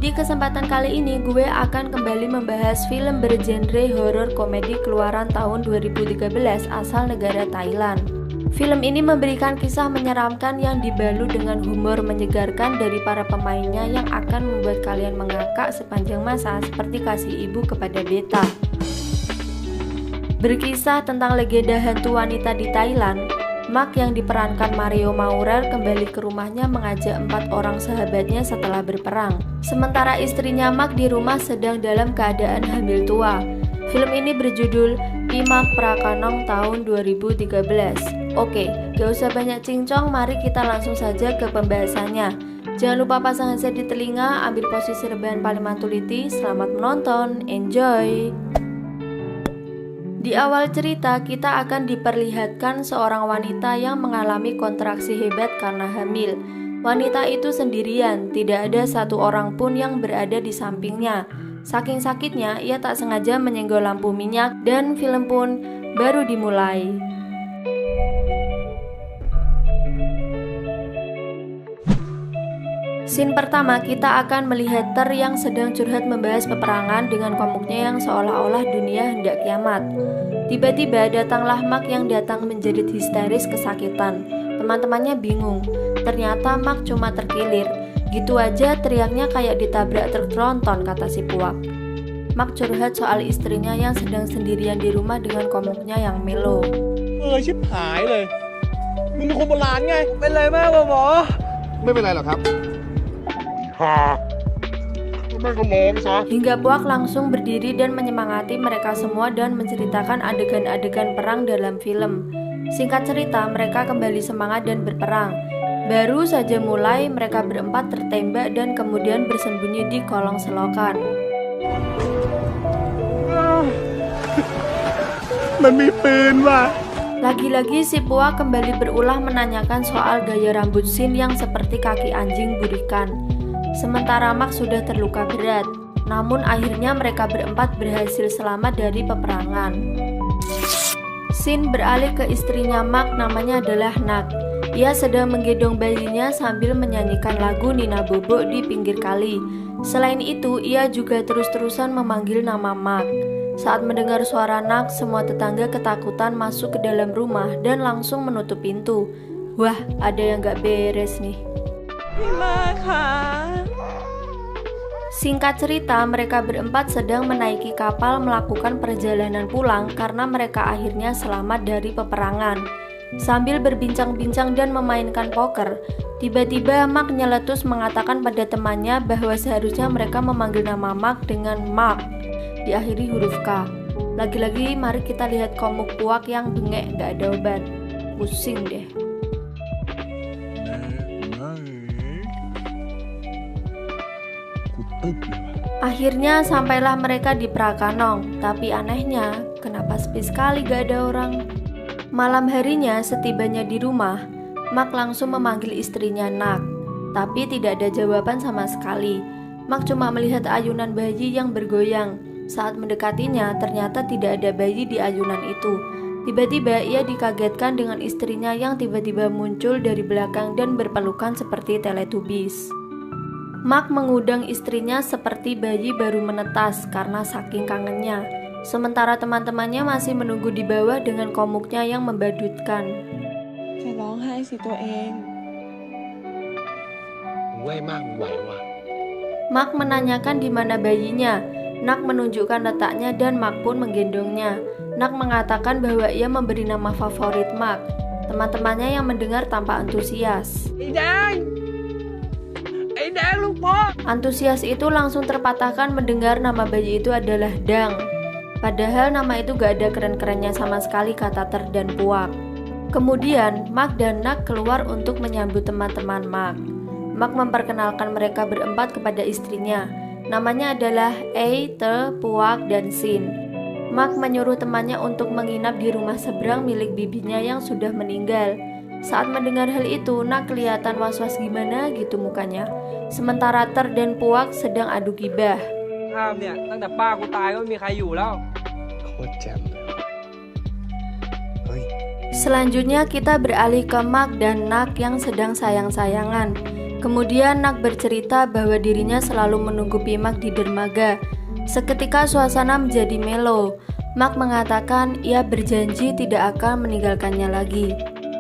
Di kesempatan kali ini gue akan kembali membahas film bergenre horor komedi keluaran tahun 2013 asal negara Thailand. Film ini memberikan kisah menyeramkan yang dibalut dengan humor menyegarkan dari para pemainnya yang akan membuat kalian mengakak sepanjang masa seperti kasih ibu kepada beta. Berkisah tentang legenda hantu wanita di Thailand, Mark yang diperankan Mario Maurer kembali ke rumahnya mengajak 4 orang sahabatnya setelah berperang. Sementara istrinya Mark di rumah sedang dalam keadaan hamil tua. Film ini berjudul Imak Prakanong tahun 2013. Oke, gak usah banyak cincong, mari kita langsung saja ke pembahasannya. Jangan lupa pasang headset di telinga, ambil posisi rebahan paling mantuliti. Selamat menonton, enjoy! Di awal cerita, kita akan diperlihatkan seorang wanita yang mengalami kontraksi hebat karena hamil. Wanita itu sendirian, tidak ada satu orang pun yang berada di sampingnya. Saking sakitnya, ia tak sengaja menyenggol lampu minyak dan film pun baru dimulai. Scene pertama, kita akan melihat Ter yang sedang curhat membahas peperangan dengan komuknya yang seolah-olah dunia hendak kiamat. Tiba-tiba datanglah Mark yang datang menjerit histeris kesakitan. Teman-temannya bingung, ternyata Mark cuma terkilir. Gitu aja teriaknya kayak ditabrak truk tronton, kata si Puak. Mark curhat soal istrinya yang sedang sendirian di rumah dengan komuknya yang melo. ชิบหายเลยมึงเป็นคนโบราณไงเป็นไรมากวะหมอไม่เป็นไรหรอกครับ Hingga Puak langsung berdiri dan menyemangati mereka semua dan menceritakan adegan-adegan perang dalam film. Singkat cerita, mereka kembali semangat dan berperang. Baru saja mulai, mereka berempat tertembak dan kemudian bersembunyi di kolong selokan. มันมีปืนว่ะ Lagi-lagi si Puak kembali berulah menanyakan soal gaya rambut Sin yang seperti kaki anjing burikan. Sementara Mark sudah terluka berat, namun akhirnya mereka berempat berhasil selamat dari peperangan. Sin beralih ke istrinya Mark, namanya adalah Nak. Ia sedang menggendong bayinya sambil menyanyikan lagu Nina Bobo di pinggir kali. Selain itu, ia juga terus-terusan memanggil nama Mark. Saat mendengar suara Nak, semua tetangga ketakutan masuk ke dalam rumah dan langsung menutup pintu. Wah, ada yang gak beres nih. Singkat cerita, mereka berempat sedang menaiki kapal melakukan perjalanan pulang karena mereka akhirnya selamat dari peperangan. Sambil berbincang-bincang dan memainkan poker, tiba-tiba Mark nyeletus mengatakan pada temannya bahwa seharusnya mereka memanggil nama Mark dengan Mark, diakhiri huruf K. Lagi-lagi mari kita lihat komuk Puak yang bengek gak ada obat. Pusing deh. Akhirnya sampailah mereka di Prakanong, tapi anehnya, kenapa sepi sekali gak ada orang? Malam harinya setibanya di rumah, Mark langsung memanggil istrinya Nak, tapi tidak ada jawaban sama sekali. Mark cuma melihat ayunan bayi yang bergoyang. Saat mendekatinya, ternyata tidak ada bayi di ayunan itu. Tiba-tiba ia dikagetkan dengan istrinya yang tiba-tiba muncul dari belakang dan berpelukan seperti Teletubbies. Mark mengundang istrinya seperti bayi baru menetas karena saking kangennya. Sementara teman-temannya masih menunggu di bawah dengan komuknya yang membadutkan. Mark menanyakan di mana bayinya. Nak menunjukkan letaknya dan Mark pun menggendongnya. Nak mengatakan bahwa ia memberi nama favorit Mark. Teman-temannya yang mendengar tampak antusias. Antusias itu langsung terpatahkan mendengar nama bayi itu adalah Dang. Padahal nama itu gak ada keren-kerennya sama sekali, kata Ter dan Puak. Kemudian Mark dan Nak keluar untuk menyambut teman-teman Mark. Mark memperkenalkan mereka berempat kepada istrinya. Namanya adalah Ei, Te, Puak, dan Sin. Mark menyuruh temannya untuk menginap di rumah seberang milik bibinya yang sudah meninggal. Saat mendengar hal itu, Nak kelihatan was-was gimana gitu mukanya. Sementara Ter dan Puak sedang adu gibah. Selanjutnya kita beralih ke Mark dan Nak yang sedang sayang-sayangan. Kemudian Nak bercerita bahwa dirinya selalu menunggu Mak di dermaga. Seketika suasana menjadi melo. Mak mengatakan ia berjanji tidak akan meninggalkannya lagi.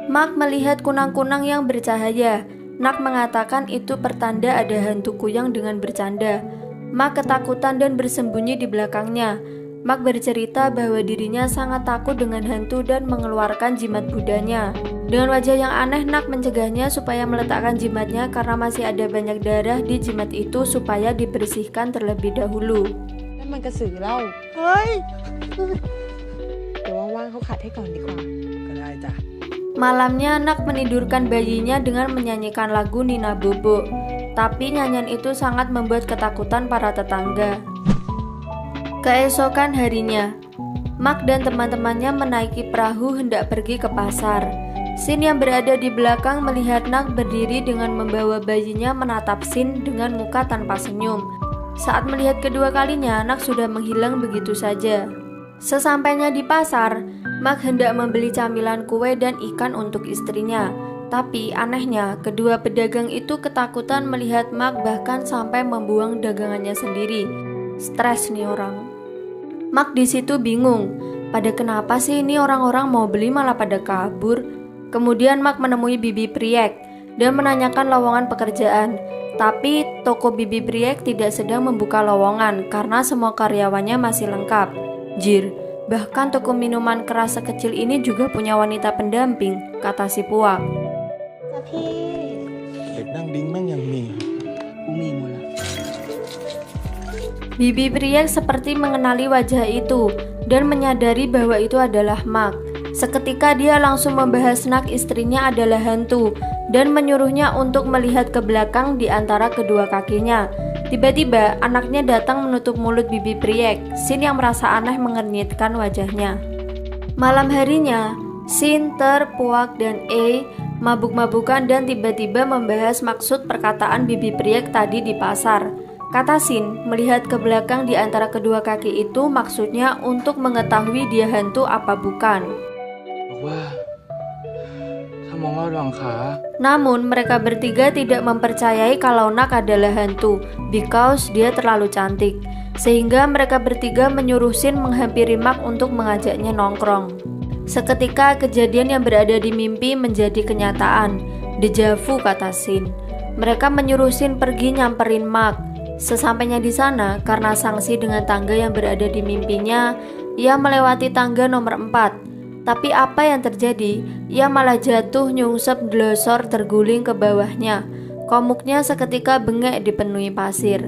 Mak melihat kunang-kunang yang bercahaya. Nak mengatakan itu pertanda ada hantu kuyang dengan bercanda. Mak ketakutan dan bersembunyi di belakangnya. Mak bercerita bahwa dirinya sangat takut dengan hantu dan mengeluarkan jimat Budanya. Dengan wajah yang aneh, Nak mencegahnya supaya meletakkan jimatnya karena masih ada banyak darah di jimat itu supaya dibersihkan terlebih dahulu. นั่นมันกระสือเล่า เฮ้ย เดี๋ยวว่างๆเขาขัดให้ก่อนดีกว่า ก็ได้จ้ะ Malamnya Nak menidurkan bayinya dengan menyanyikan lagu Nina Bobo. Tapi nyanyian itu sangat membuat ketakutan para tetangga. Keesokan harinya, Mak dan teman-temannya menaiki perahu hendak pergi ke pasar. Sin yang berada di belakang melihat Nak berdiri dengan membawa bayinya menatap Sin dengan muka tanpa senyum. Saat melihat kedua kalinya, Nak sudah menghilang begitu saja. Sesampainya di pasar, Mak hendak membeli camilan kue dan ikan untuk istrinya. Tapi anehnya, kedua pedagang itu ketakutan melihat Mak bahkan sampai membuang dagangannya sendiri. Stres nih orang. Mak di situ bingung. Pada kenapa sih ini orang-orang mau beli malah pada kabur? Kemudian Mak menemui Bibi Priek dan menanyakan lowongan pekerjaan. Tapi toko Bibi Priek tidak sedang membuka lowongan karena semua karyawannya masih lengkap. Jir, bahkan toko minuman keras sekecil ini juga punya wanita pendamping, kata si Puak. จ้ะพี่ เด็กนั่งดิ้งแม่งยังมี กูมีหมดละ Bibi Priek seperti mengenali wajah itu dan menyadari bahwa itu adalah Mak. Seketika dia langsung membahas Nak istrinya adalah hantu dan menyuruhnya untuk melihat ke belakang di antara kedua kakinya. Tiba-tiba anaknya datang menutup mulut Bibi Priek. Sin yang merasa aneh mengernyitkan wajahnya. Malam harinya, Sin, Ter, Puak, dan mabuk-mabukan dan tiba-tiba membahas maksud perkataan Bibi Priek tadi di pasar. Kata Sin, melihat ke belakang di antara kedua kaki itu maksudnya untuk mengetahui dia hantu apa bukan. บอกว่าถ้ามองลอดหลังขา Namun mereka bertiga tidak mempercayai kalau Nak adalah hantu because dia terlalu cantik. Sehingga mereka bertiga menyuruh Sin menghampiri Mak untuk mengajaknya nongkrong. Seketika kejadian yang berada di mimpi menjadi kenyataan. Deja vu, kata Sin. Mereka menyuruh Sin pergi nyamperin Mak. Sesampainya di sana, karena sangsi dengan tangga yang berada di mimpinya, ia melewati tangga nomor 4. Tapi apa yang terjadi? Ia malah jatuh nyungsep glosor terguling ke bawahnya. Komuknya seketika bengek dipenuhi pasir.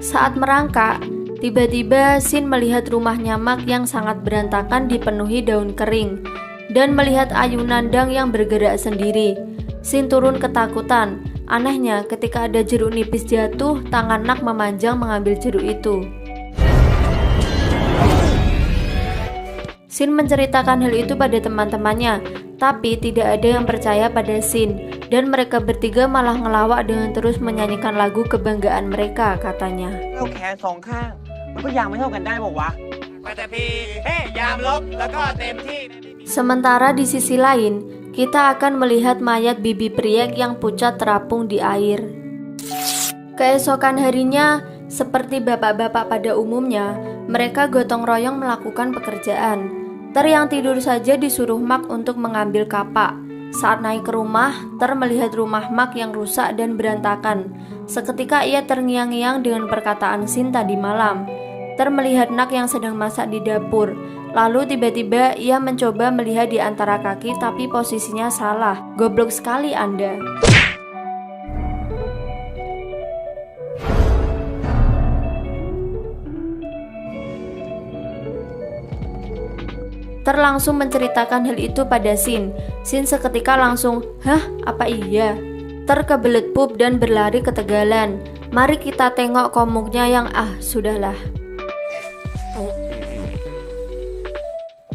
Saat merangkak, tiba-tiba Sin melihat rumahnya Mak yang sangat berantakan dipenuhi daun kering dan melihat ayunan dang yang bergerak sendiri. Sin turun ketakutan. Anehnya, ketika ada jeruk nipis jatuh, tangan Nak memanjang mengambil jeruk itu. Sin menceritakan hal itu pada teman-temannya, tapi tidak ada yang percaya pada Sin, dan mereka bertiga malah ngelawak dengan terus menyanyikan lagu kebanggaan mereka, katanya. เราแขนสองข้าง มันก็ยางไม่เท่ากันได้บอกวะไปแต่พีเฮ้ยามลบแล้วก็เต็มที่ Sementara di sisi lain, kita akan melihat mayat Bibi Priek yang pucat terapung di air. Keesokan harinya, seperti bapak-bapak pada umumnya, mereka gotong royong melakukan pekerjaan. Ter yang tidur saja disuruh Mak untuk mengambil kapak. Saat naik ke rumah, Ter melihat rumah Mak yang rusak dan berantakan. Seketika ia terngiang-ngiang dengan perkataan Sin tadi malam. Ter melihat Nak yang sedang masak di dapur. Lalu tiba-tiba ia mencoba melihat di antara kaki tapi posisinya salah. Goblok sekali Anda. Ter langsung menceritakan hal itu pada Sin. Sin seketika langsung, "Hah? Apa iya?" Ter kebelet pup dan berlari ketegalan. Mari kita tengok komuknya yang sudahlah.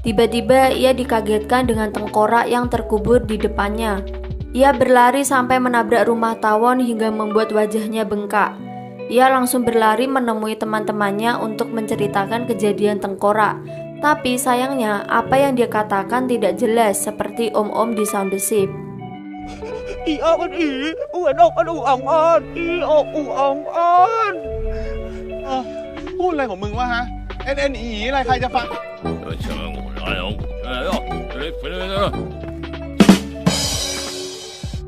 Tiba-tiba ia dikagetkan dengan tengkorak yang terkubur di depannya. Ia berlari sampai menabrak rumah tawon hingga membuat wajahnya bengkak. Ia langsung berlari menemui teman-temannya untuk menceritakan kejadian tengkorak. Tapi sayangnya apa yang dia katakan tidak jelas seperti om-om di sound the ship. I on i, u an ok an u ong on, i o u ong on พูดอะไรของมึงวะฮะ N E อะไรใครจะฟัง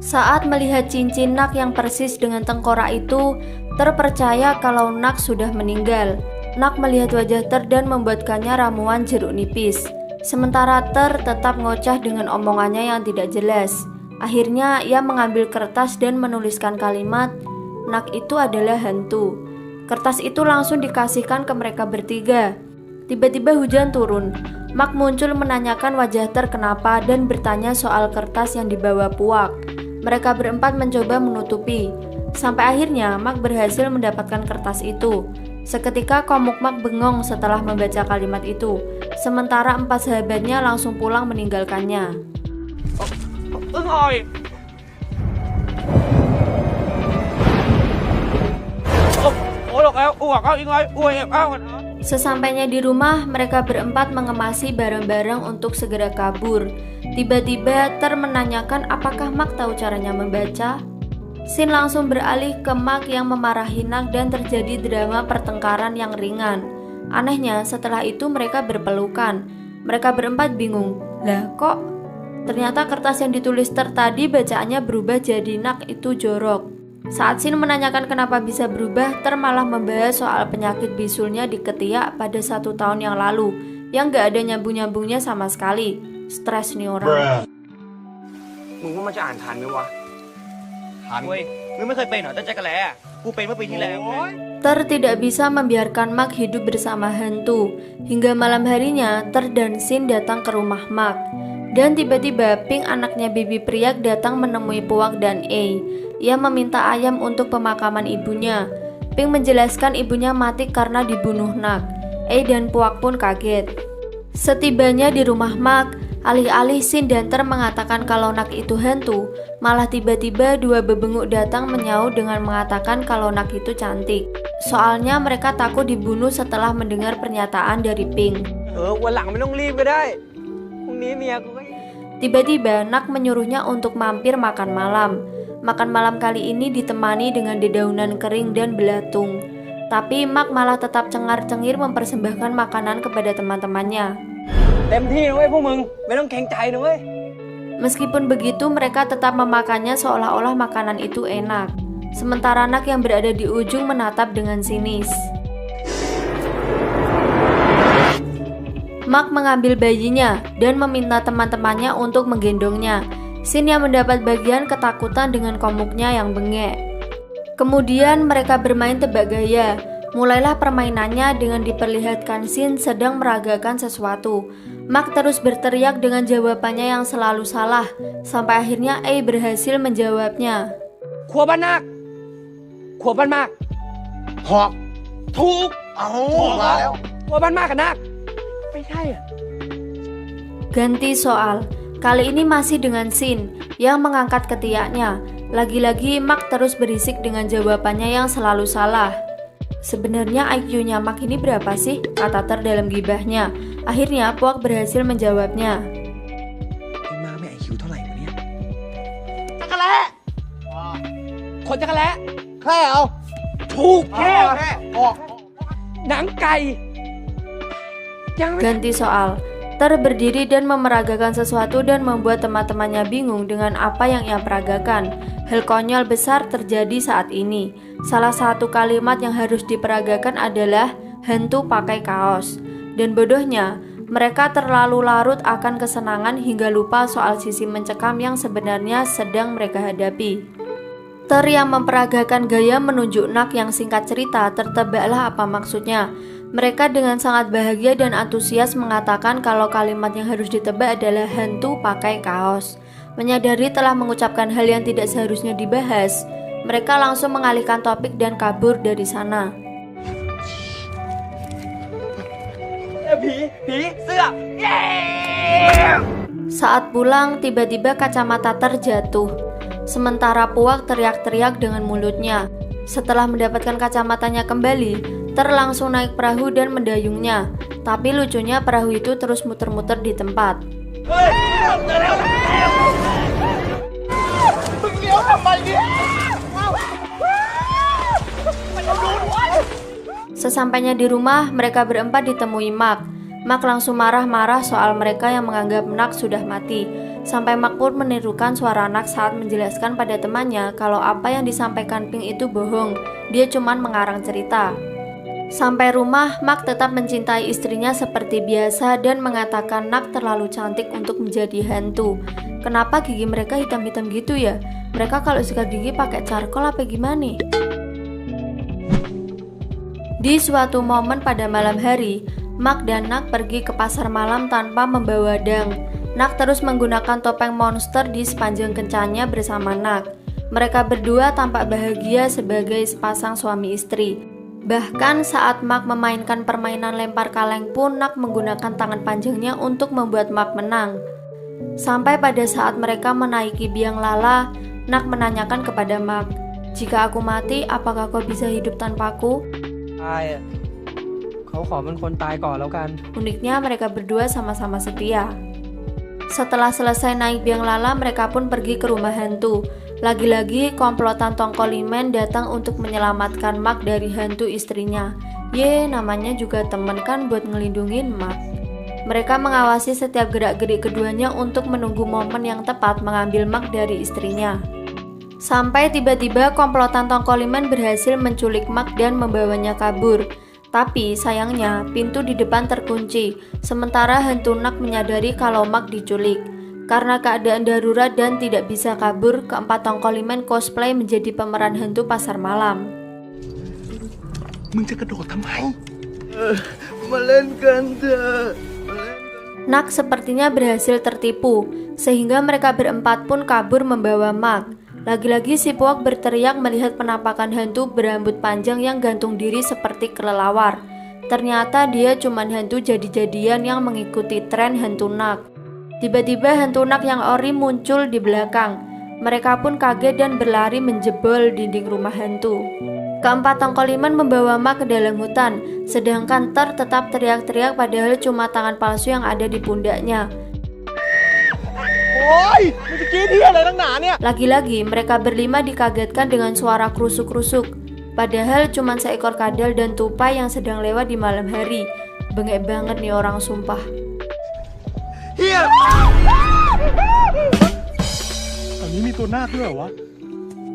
Saat melihat cincin Nak yang persis dengan tengkorak itu, terpercaya kalau Nak sudah meninggal. Nak melihat wajah Ter dan membuatkannya ramuan jeruk nipis. Sementara Ter tetap ngoceh dengan omongannya yang tidak jelas. Akhirnya ia mengambil kertas dan menuliskan kalimat, Nak itu adalah hantu. Kertas itu langsung dikasihkan ke mereka bertiga. Tiba-tiba hujan turun. Mak muncul menanyakan wajah Ter kenapa dan bertanya soal kertas yang dibawa Puak. Mereka berempat mencoba menutupi. Sampai akhirnya Mak berhasil mendapatkan kertas itu. Seketika Komuk Mak bengong setelah membaca kalimat itu. Sementara 4 sahabatnya langsung pulang meninggalkannya. Ôi. Ôi được em, ủa các anh ơi, ui em ao. Sesampainya di rumah, mereka berempat mengemasi barang-barang untuk segera kabur. Tiba-tiba Ter menanyakan apakah Mak tahu caranya membaca. Sin langsung beralih ke Mak yang memarahi Nak dan terjadi drama pertengkaran yang ringan. Anehnya setelah itu mereka berpelukan. Mereka berempat bingung, lah kok? Ternyata kertas yang ditulis Ter tadi bacaannya berubah jadi Nak itu jorok. Saat Sin menanyakan kenapa bisa berubah, Ter malah membahas soal penyakit bisulnya di ketiak pada 1 tahun yang lalu, yang gak ada nyambung-nyambungnya sama sekali. Stres nih orang. มึงว่ามันจะอ่านทันไหมวะทันเว้ยมึงไม่เคยเป็นเหรอแต่แจ็คกะแลกูเป็นเมื่อปีที่แล้ว Ter tidak bisa membiarkan Mak hidup bersama hantu. Hingga malam harinya, Ter dan Sin datang ke rumah Mak. Dan tiba-tiba Pink anaknya Bibi Priak datang menemui Puak dan A. Ia meminta ayam untuk pemakaman ibunya. Pink menjelaskan ibunya mati karena dibunuh Nak. A dan Puak pun kaget. Setibanya di rumah Mak, alih-alih Sin dan Ter mengatakan kalau Nak itu hantu, malah tiba-tiba 2 bebenguk datang menyaut dengan mengatakan kalau Nak itu cantik. Soalnya mereka takut dibunuh setelah mendengar pernyataan dari Pink. วันหลังไม่ต้องรีบก็ได้พรุ่งนี้เมียกูก็ Tiba-tiba Nak menyuruhnya untuk mampir makan malam. Makan malam kali ini ditemani dengan dedaunan kering dan belatung. Tapi Mak malah tetap cengar-cengir mempersembahkan makanan kepada teman-temannya. เต็มที่นะเว้ยพวกมึงไม่ต้องเกรงใจนะเว้ย Meskipun begitu mereka tetap memakannya seolah-olah makanan itu enak. Sementara Nak yang berada di ujung menatap dengan sinis. Mak mengambil bayinya dan meminta teman-temannya untuk menggendongnya. Sin yang mendapat bagian ketakutan dengan komuknya yang bengek. Kemudian mereka bermain tebak gaya. Mulailah permainannya dengan diperlihatkan Sin sedang meragakan sesuatu. Mak terus berteriak dengan jawabannya yang selalu salah. Sampai akhirnya A berhasil menjawabnya. ครัวบ้านนาคครัวบ้านมาก หอกถูกเอามาแล้ว ครัวบ้านมากกับนาคไม่ใช่อ่ะ Ganti soal. Kali ini masih dengan Sin yang mengangkat ketiaknya. Lagi-lagi Mak terus berisik dengan jawabannya yang selalu salah. Sebenarnya IQ-nya Mak ini berapa sih? Kata Ter dalam gibahnya. Akhirnya Puak berhasil menjawabnya. ไอ้มาไม่ IQ เท่าไหร่วะเนี่ยจักรแล้คนจักรแล้ แค่เอา ถูกแค่ ออก หนังไก่ยังไม่ Ganti soal. Ter berdiri dan memeragakan sesuatu dan membuat teman-temannya bingung dengan apa yang ia peragakan. Hal konyol besar terjadi saat ini. Salah satu kalimat yang harus diperagakan adalah hantu pakai kaos. Dan bodohnya, mereka terlalu larut akan kesenangan hingga lupa soal sisi mencekam yang sebenarnya sedang mereka hadapi. Ter yang memperagakan gaya menunjuk Nak yang singkat cerita tertebaklah apa maksudnya. Mereka dengan sangat bahagia dan antusias mengatakan kalau kalimat yang harus ditebak adalah hantu pakai kaos. Menyadari telah mengucapkan hal yang tidak seharusnya dibahas, mereka langsung mengalihkan topik dan kabur dari sana. ผีเสื้อเย้ Saat pulang, tiba-tiba kacamata terjatuh. Sementara Puak teriak-teriak dengan mulutnya. Setelah mendapatkan kacamatanya kembali, Ter langsung naik perahu dan mendayungnya. Tapi lucunya perahu itu terus muter-muter di tempat. Sesampainya di rumah, mereka berempat ditemui Mark. Mark langsung marah-marah soal mereka yang menganggap Nak sudah mati. Sampai Mark pun menirukan suara Nak saat menjelaskan pada temannya kalau apa yang disampaikan Pink itu bohong. Dia cuman mengarang cerita. Sampai rumah, Mark tetap mencintai istrinya seperti biasa dan mengatakan Nak terlalu cantik untuk menjadi hantu. Kenapa gigi mereka hitam-hitam gitu ya? Mereka kalau sikat gigi pakai charcoal apa gimana? Di suatu momen pada malam hari, Mark dan Nak pergi ke pasar malam tanpa membawa dang. Nak terus menggunakan topeng monster di sepanjang kencannya bersama Nak. Mereka berdua tampak bahagia sebagai sepasang suami istri. Bahkan saat Mark memainkan permainan lempar kaleng pun Nak menggunakan tangan panjangnya untuk membuat Mark menang. Sampai pada saat mereka menaiki biang lala, Nak menanyakan kepada Mark, "Jika aku mati, apakah kau bisa hidup tanpaku?" Uniknya mereka berdua sama-sama setia. Setelah selesai naik biang lala, mereka pun pergi ke rumah hantu. Lagi-lagi komplotan Tongkolimen datang untuk menyelamatkan Mark dari hantu istrinya. Namanya juga temen kan buat ngelindungin Mark. Mereka mengawasi setiap gerak-gerik keduanya untuk menunggu momen yang tepat mengambil Mark dari istrinya. Sampai tiba-tiba komplotan Tongkolimen berhasil menculik Mark dan membawanya kabur. Tapi sayangnya pintu di depan terkunci, sementara hantu Nak menyadari kalau Mark diculik. Karena keadaan darurat dan tidak bisa kabur, keempat Tongkolimen cosplay menjadi pemeran hantu pasar malam. Nak sepertinya berhasil tertipu, sehingga mereka berempat pun kabur membawa Mark. Lagi-lagi si Puak berteriak melihat penampakan hantu berambut panjang yang gantung diri seperti kelelawar. Ternyata dia cuma hantu jadi-jadian yang mengikuti tren hantu Nak. Tiba-tiba hantu Nak yang ori muncul di belakang. Mereka pun kaget dan berlari menjebol dinding rumah hantu. Keempat Tongkolimen membawa Mark ke dalam hutan, sedangkan Ter tetap teriak-teriak padahal cuma tangan palsu yang ada di pundaknya. Lagi-lagi mereka berlima dikagetkan dengan suara krusuk-krusuk. Padahal cuma seekor kadal dan tupai yang sedang lewat di malam hari. Bengek banget nih orang sumpah.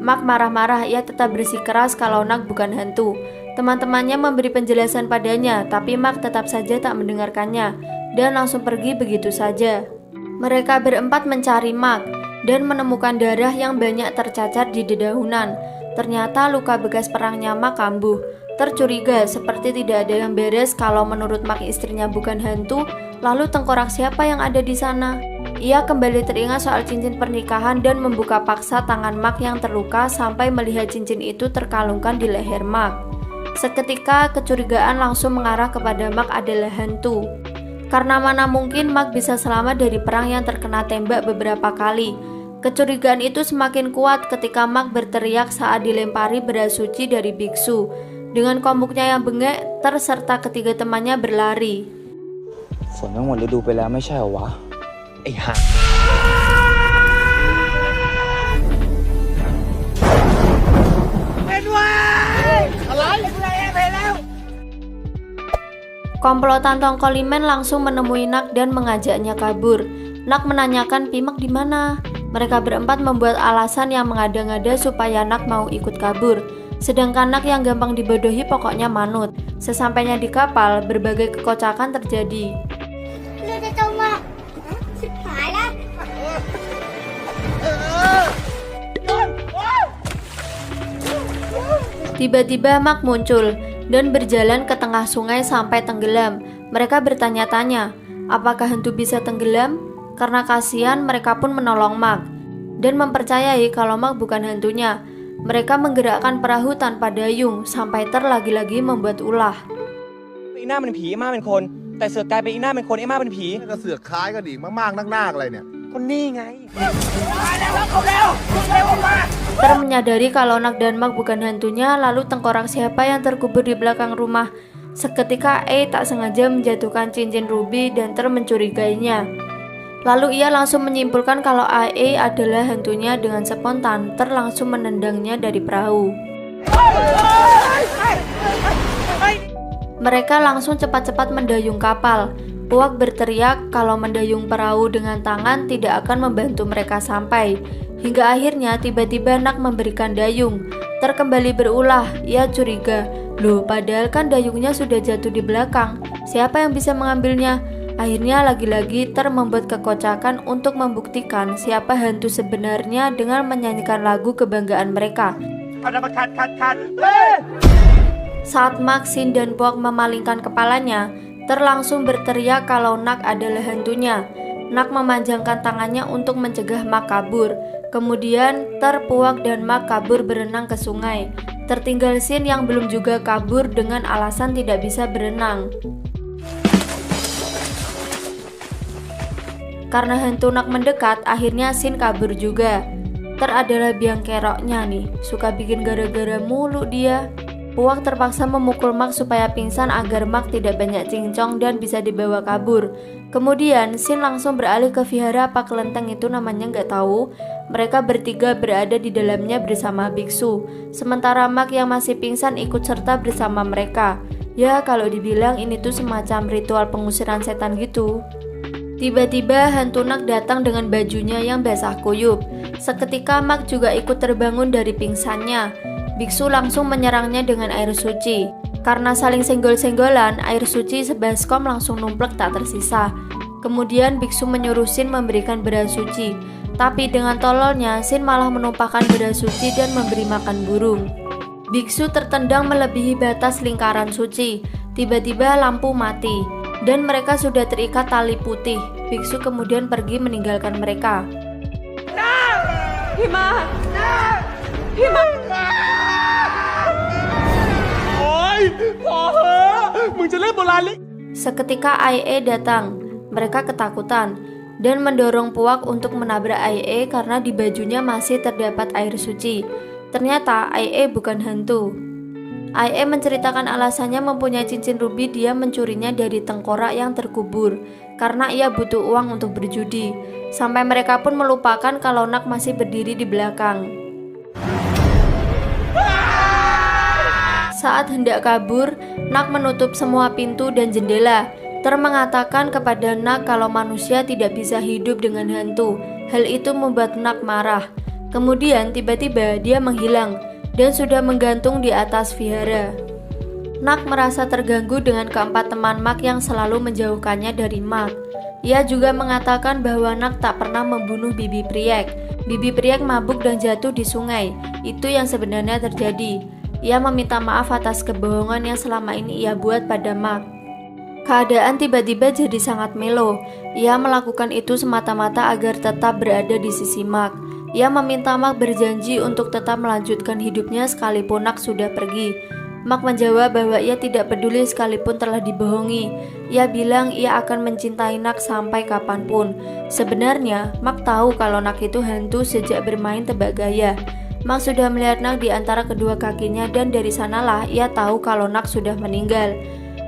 Mark marah-marah, ia tetap bersikeras kalau Nak bukan hantu. Teman-temannya memberi penjelasan padanya, tapi Mark tetap saja tak mendengarkannya dan langsung pergi begitu saja. Mereka berempat mencari Mark dan menemukan darah yang banyak tercacar di dedaunan. Ternyata luka bekas perangnya Mark kambuh. Tercuriga seperti tidak ada yang beres kalau menurut Mark istrinya bukan hantu. Lalu tengkorak siapa yang ada di sana? Ia kembali teringat soal cincin pernikahan dan membuka paksa tangan Mark yang terluka sampai melihat cincin itu terkalungkan di leher Mark. Seketika kecurigaan langsung mengarah kepada Mark adalah hantu. Karena mana mungkin Mark bisa selamat dari perang yang terkena tembak beberapa kali. Kecurigaan itu semakin kuat ketika Mark berteriak saat dilempari beras suci dari biksu. Dengan komuknya yang bengek, Ter serta ketiga temannya berlari. ฝนทั้งหมดฤดูไปแล้วไม่ใช่เหรอวะ ไอ้ห่า Komplotan Tongkolimen langsung menemui Nak dan mengajaknya kabur. Nak menanyakan Pimak di mana. Mereka berempat membuat alasan yang mengada-ngada supaya Nak mau ikut kabur. Sedangkan Nak yang gampang dibodohi pokoknya manut. Sesampainya di kapal, berbagai kekocakan terjadi. Tiba-tiba Mark muncul dan berjalan ke tengah sungai sampai tenggelam. Mereka bertanya-tanya, apakah hantu bisa tenggelam? Karena kasihan, mereka pun menolong Mark dan mempercayai kalau Mark bukan hantunya. Mereka menggerakkan perahu tanpa dayung sampai Ter lagi-lagi membuat ulah. อีหน้าเป็นผีไอ้มาเป็นคนแต่เสือกกลายเป็นอีหน้าเป็นคนไอ้มาเป็นผี ก็เสือกคล้ายกันอีกมากๆนักๆอะไรเนี่ย คนนี่ไง Ter menyadari kalau Nak dan Mak bukan hantunya, lalu tengkorak siapa yang terkubur di belakang rumah. Seketika E tak sengaja menjatuhkan cincin ruby dan Ter mencurigainya. Lalu ia langsung menyimpulkan kalau AE adalah hantunya. Dengan spontan Ter langsung menendangnya dari perahu. Mereka langsung cepat-cepat mendayung kapal. Puak berteriak kalau mendayung perahu dengan tangan tidak akan membantu mereka sampai. Hingga akhirnya tiba-tiba Nak memberikan dayung. Ter kembali berulah, ia curiga. Loh, padahal kan dayungnya sudah jatuh di belakang. Siapa yang bisa mengambilnya? Akhirnya lagi-lagi Ter membuat kekocakan untuk membuktikan siapa hantu sebenarnya dengan menyanyikan lagu kebanggaan mereka. Saat Mak, Sin, dan Puak memalingkan kepalanya, Ter langsung berteriak kalau Nak adalah hantunya. Nak memanjangkan tangannya untuk mencegah Mak kabur. Kemudian Ter, Puak, dan Mak kabur berenang ke sungai. Tertinggal Sin yang belum juga kabur dengan alasan tidak bisa berenang. Karena hantu Nak mendekat, akhirnya Sin kabur juga. Ter adalah biang keroknya nih, suka bikin gara-gara mulu dia. Puak terpaksa memukul Mak supaya pingsan agar Mak tidak banyak cincong dan bisa dibawa kabur. Kemudian Sin langsung beralih ke vihara apa kelenteng itu namanya nggak tahu. Mereka bertiga berada di dalamnya bersama biksu. Sementara Mak yang masih pingsan ikut serta bersama mereka. Ya kalau dibilang ini tuh semacam ritual pengusiran setan gitu. Tiba-tiba hantu Nak datang dengan bajunya yang basah kuyup. Seketika Mak juga ikut terbangun dari pingsannya. Biksu langsung menyerangnya dengan air suci. Karena saling senggol-senggolan, air suci sebaskom langsung numplek tak tersisa. Kemudian biksu menyuruh Sin memberikan beras suci. Tapi dengan tololnya, Sin malah menumpahkan beras suci dan memberi makan burung. Biksu tertendang melebihi batas lingkaran suci. Tiba-tiba lampu mati dan mereka sudah terikat tali putih. Biksu kemudian pergi meninggalkan mereka. Hima! Hima! โอ๊ยพอเหอะมึงจะเล่นโบราณเล่น Seketika IE datang. Mereka ketakutan dan mendorong Puak untuk menabrak IE karena di bajunya masih terdapat air suci. Ternyata IE bukan hantu. IE menceritakan alasannya mempunyai cincin ruby, dia mencurinya dari tengkorak yang terkubur karena ia butuh uang untuk berjudi. Sampai mereka pun melupakan kalau Nak masih berdiri di belakang. Saat hendak kabur, Nak menutup semua pintu dan jendela. Ter mengatakan kepada Nak kalau manusia tidak bisa hidup dengan hantu. Hal itu membuat Nak marah. Kemudian tiba-tiba dia menghilang dan sudah menggantung di atas vihara. Nak merasa terganggu dengan keempat teman Mak yang selalu menjauhkannya dari Mak. Ia juga mengatakan bahwa Nak tak pernah membunuh Bibi Priek. Bibi Priek mabuk dan jatuh di sungai. Itu yang sebenarnya terjadi. Ia meminta maaf atas kebohongan yang selama ini ia buat pada Mak. Keadaan tiba-tiba jadi sangat melo. Ia melakukan itu semata-mata agar tetap berada di sisi Mak. Ia meminta Mak berjanji untuk tetap melanjutkan hidupnya sekalipun Nak sudah pergi. Mak menjawab bahwa ia tidak peduli sekalipun telah dibohongi. Ia bilang ia akan mencintai Nak sampai kapanpun. Sebenarnya, Mak tahu kalau Nak itu hantu sejak bermain tebak gaya. Mak sudah melihat Nak di antara kedua kakinya dan dari sanalah ia tahu kalau Nak sudah meninggal.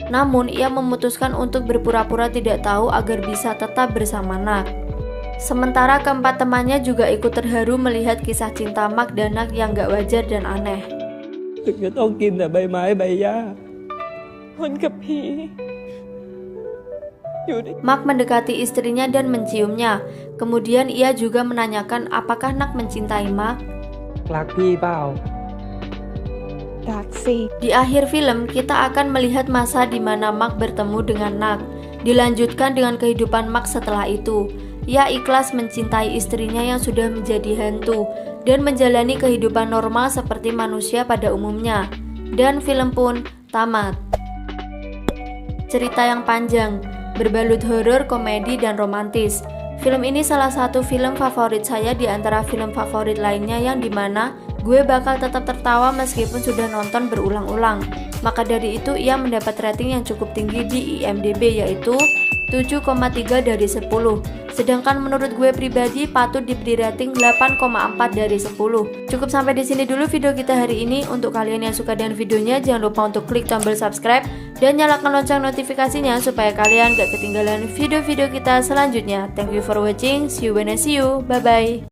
Namun, ia memutuskan untuk berpura-pura tidak tahu agar bisa tetap bersama Nak. Sementara keempat temannya juga ikut terharu melihat kisah cinta Mak dan Nak yang gak wajar dan aneh. ถึงจะต้องกินแต่ใบไม้ใบหญ้า คนกับผีอยู่ใน Mak mendekati istrinya dan menciumnya. Kemudian ia juga menanyakan apakah Nak mencintai Mak. รักพี่เปล่า รักสิ Di akhir film, kita akan melihat masa di mana Mak bertemu dengan Nak. Dilanjutkan dengan kehidupan Mak setelah itu. Ia ikhlas mencintai istrinya yang sudah menjadi hantu dan menjalani kehidupan normal seperti manusia pada umumnya. Dan film pun tamat. Cerita yang panjang, berbalut horor, komedi, dan romantis. Film ini salah satu film favorit saya di antara film favorit lainnya yang dimana gue bakal tetap tertawa meskipun sudah nonton berulang-ulang. Maka dari itu ia mendapat rating yang cukup tinggi di IMDb yaitu 7,3 dari 10. Sedangkan menurut gue pribadi patut diberi rating 8,4 dari 10. Cukup sampai di sini dulu video kita hari ini. Untuk kalian yang suka dengan videonya, jangan lupa untuk klik tombol subscribe dan nyalakan lonceng notifikasinya supaya kalian gak ketinggalan video-video kita selanjutnya. Thank you for watching. See you when I see you. Bye bye.